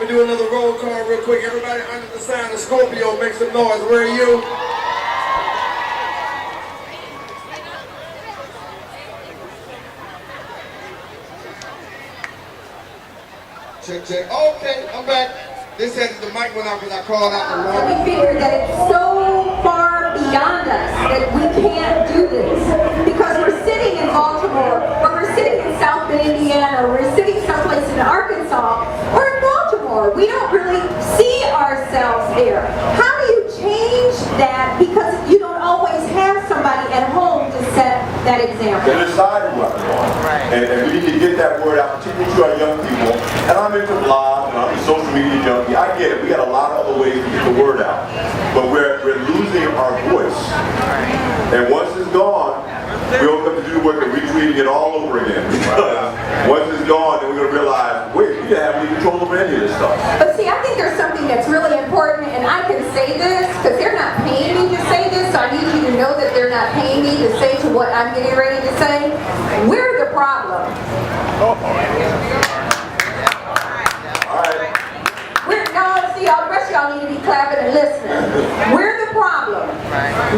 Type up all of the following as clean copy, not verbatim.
me do another roll call real quick. Everybody under the sign of Scorpio, make some noise. Where are you? Check, check. Okay, I'm back. This has the mic went out because I called out the wrong. We figured that it's so far beyond us that we can't do this because we're sitting in Baltimore, or we're sitting in South Bend, Indiana, or we're sitting someplace in Arkansas, or in Baltimore. We don't really see ourselves there. How do you change that? Because you don't always have somebody at home to set that example. They decide what they want. Right. And we need to get that word out, particularly to our young people. And I'm into blogs and I'm a social media junkie. I get it. We got a lot of other ways to get the word out. But we're losing our voice. And once it's gone, we don't have to do the work of retweeting it all over again. Because once it's gone, then we're going to realize, wait, we didn't have any control over any of this stuff. But see, I think there's something that's really important, and I can say this because they're not paying me to say this, so I need you to know that they're not paying me to say to what I'm getting ready to say. We're the problem. All right. See, all the rest of y'all need to be clapping and listening. We're the problem.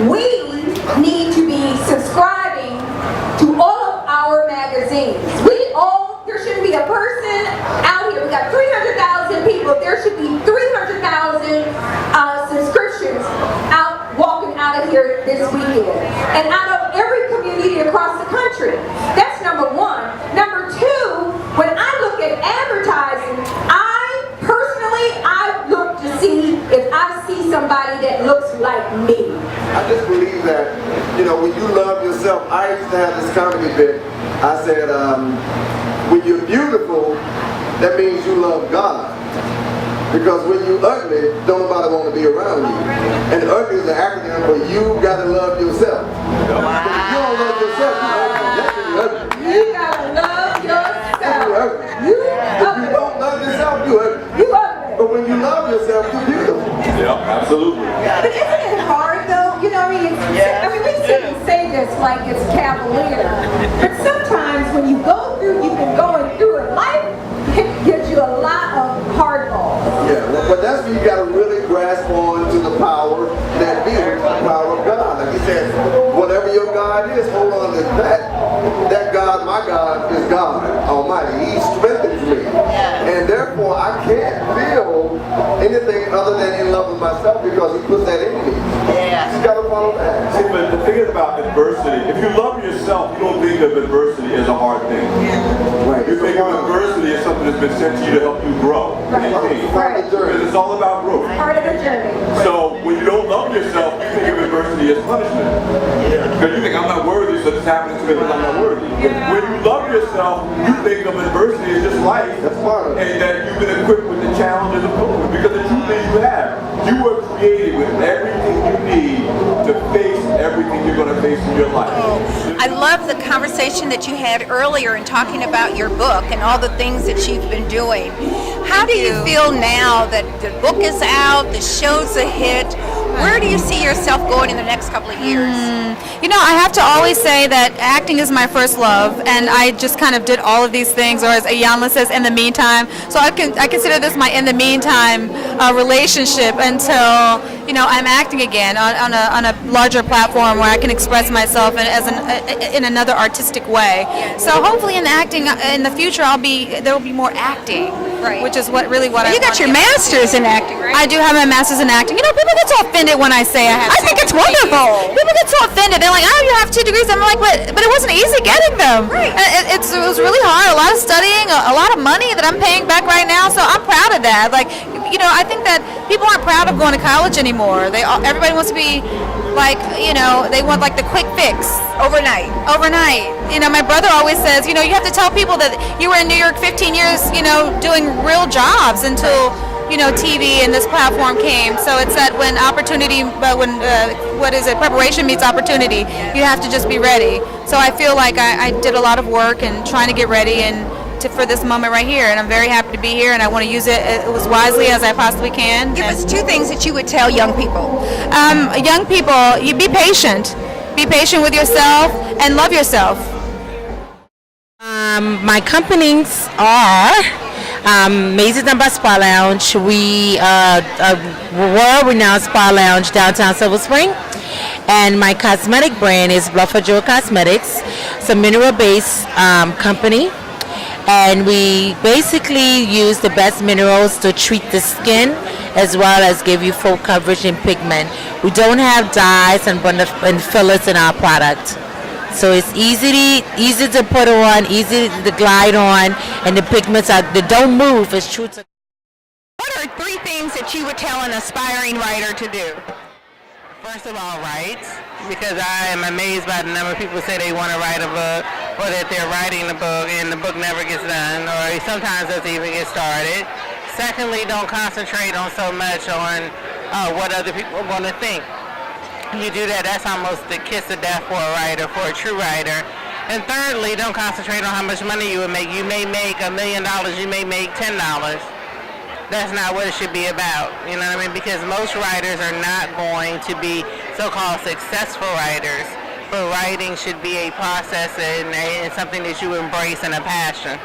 We need to be subscribing to all of our magazines. There shouldn't be a person out here. We got 300,000 people. There should be 300,000 subscriptions walking out of here this weekend. And out of every community across the country. That's number one. Number two, when I look at advertising, I look to see if I see somebody that looks like me. I just believe that, when you love yourself, I used to have this comedy bit. I said, when you're beautiful, that means you love God. Because when you're ugly, don't nobody want to be around you. And ugly is an acronym for you gotta love yourself. Wow. If you don't love yourself, you're ugly. You gotta love yourself. You're ugly. If you don't love yourself, you're ugly. You ugly. But when you love yourself, you're beautiful. Yeah, absolutely. But isn't it hard though? We sit and say this like it's cavalier. But sometimes when you go through, you've been going through it, life gives you a lot of hardballs. Yeah, but that's when you got to really grasp on to the power that be, the power of God. Like he said, whatever your God is, hold on to that. That God, my God, is God Almighty. He strengthens me. And therefore, I can't feel anything other than in love with myself because he puts that in me. Yeah. You got to follow that. See, but the thing about adversity, if you love yourself, you don't think of adversity as a hard thing. Right. You think of adversity as something that's been sent to you to help you grow. Right. Because it's all about growth. Part of the journey. So when you don't love yourself, you think of adversity as punishment. Because you think, I'm not worthy, so this happens to me because I'm not worthy. When you love yourself, you think of adversity as just life. That's part of it. And that you've been equipped with the challenges of COVID. Because the truth is you have. You were created with everything you need to face everything you're going to face in your life. I love the conversation that you had earlier in talking about your book and all the things that you've been doing. How do you feel now that the book is out, the show's a hit? Where do you see yourself going in the next couple of years? I have to always say that acting is my first love, and I just kind of did all of these things, or as Ayanla says, in the meantime. So I consider this my in the meantime relationship until I'm acting again on a larger platform where I can express myself in another artistic way. So hopefully in the acting in the future there will be more acting, right? Which is what I. You got your master's in acting, right? I do have my master's in acting. People get so offended when I say I have. I think it's wonderful. People get so offended. They're like, "Oh, you have 2 degrees." I'm like, but it wasn't easy getting them. Right. It was really hard. A lot of studying, a lot of money that I'm paying back right now. So I'm proud of that. I think that people aren't proud of going to college anymore. Everybody wants to be they want the quick fix overnight. My brother always says, you have to tell people that you were in New York 15 years, doing real jobs until TV and this platform came. So it's that when preparation meets opportunity, you have to just be ready. So I feel like I did a lot of work and trying to get ready for this moment right here, and I'm very happy to be here, and I want to use it as wisely as I possibly can. Give us 2 things that you would tell young people. Young people, you be patient. Be patient with yourself and love yourself. My companies are Macy's and Spa Lounge. We are a world-renowned spa lounge downtown Silver Spring. And my cosmetic brand is Bluffer Joe Cosmetics. It's a mineral-based company. And we basically use the best minerals to treat the skin as well as give you full coverage in pigment. We don't have dyes and fillers in our product. So it's easy to put on, easy to glide on, and the pigments they don't move. It's true to. What are 3 things that you would tell an aspiring writer to do? First of all, write, because I am amazed by the number of people say they want to write a book, or that they're writing a book and the book never gets done, or sometimes doesn't even get started. Secondly, don't concentrate on so much on what other people are going to think. You do that, that's almost the kiss of death for a writer, for a true writer. And thirdly, don't concentrate on how much money you would make. You may make $1 million, you may make $10. That's not what it should be about, you know what I mean? Because most writers are not going to be so-called successful writers, but writing should be a process and something that you embrace and a passion.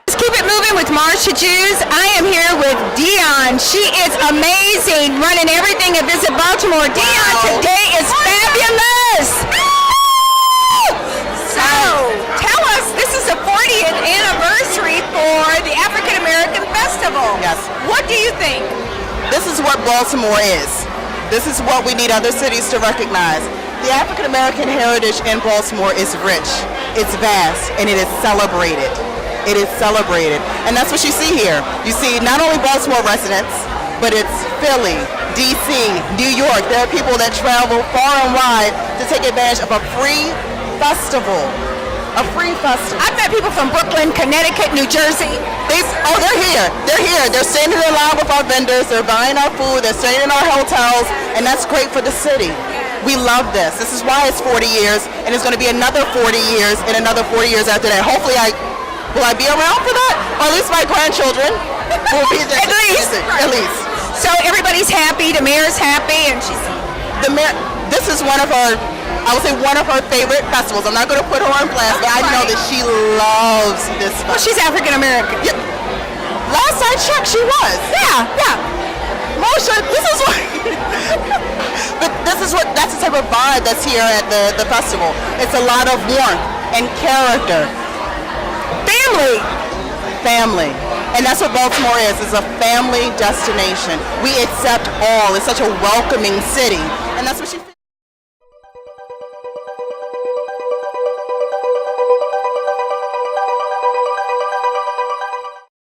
Let's keep it moving with Marsha Jews. I am here with Dion. She is amazing, running everything at Visit Baltimore. Dion today is fabulous. So, tell us, this is the 40th anniversary for the African American Festival. Yes. What do you think? This is what Baltimore is. This is what we need other cities to recognize. The African American heritage in Baltimore is rich, it's vast, and it is celebrated. It is celebrated. And that's what you see here. You see not only Baltimore residents, but it's Philly, DC, New York. There are people that travel far and wide to take advantage of a free festival. A free festival. I've met people from Brooklyn, Connecticut, New Jersey. They're here. They're here. They're standing in line with our vendors. They're buying our food. They're staying in our hotels. And that's great for the city. We love this. This is why it's 40 years. And it's going to be another 40 years and another 40 years after that. Hopefully will I be around for that? Or at least my grandchildren will be there. At least. So everybody's happy. The mayor's happy. And she's... This is one of her favorite festivals. I'm not going to put her on blast, but I know that she loves this festival. Well, she's African American. Yeah. Last I checked, she was. Yeah. Moshe, that's the type of vibe that's here at the festival. It's a lot of warmth and character. Family. And that's what Baltimore is. It's a family destination. We accept all. It's such a welcoming city. And that's what she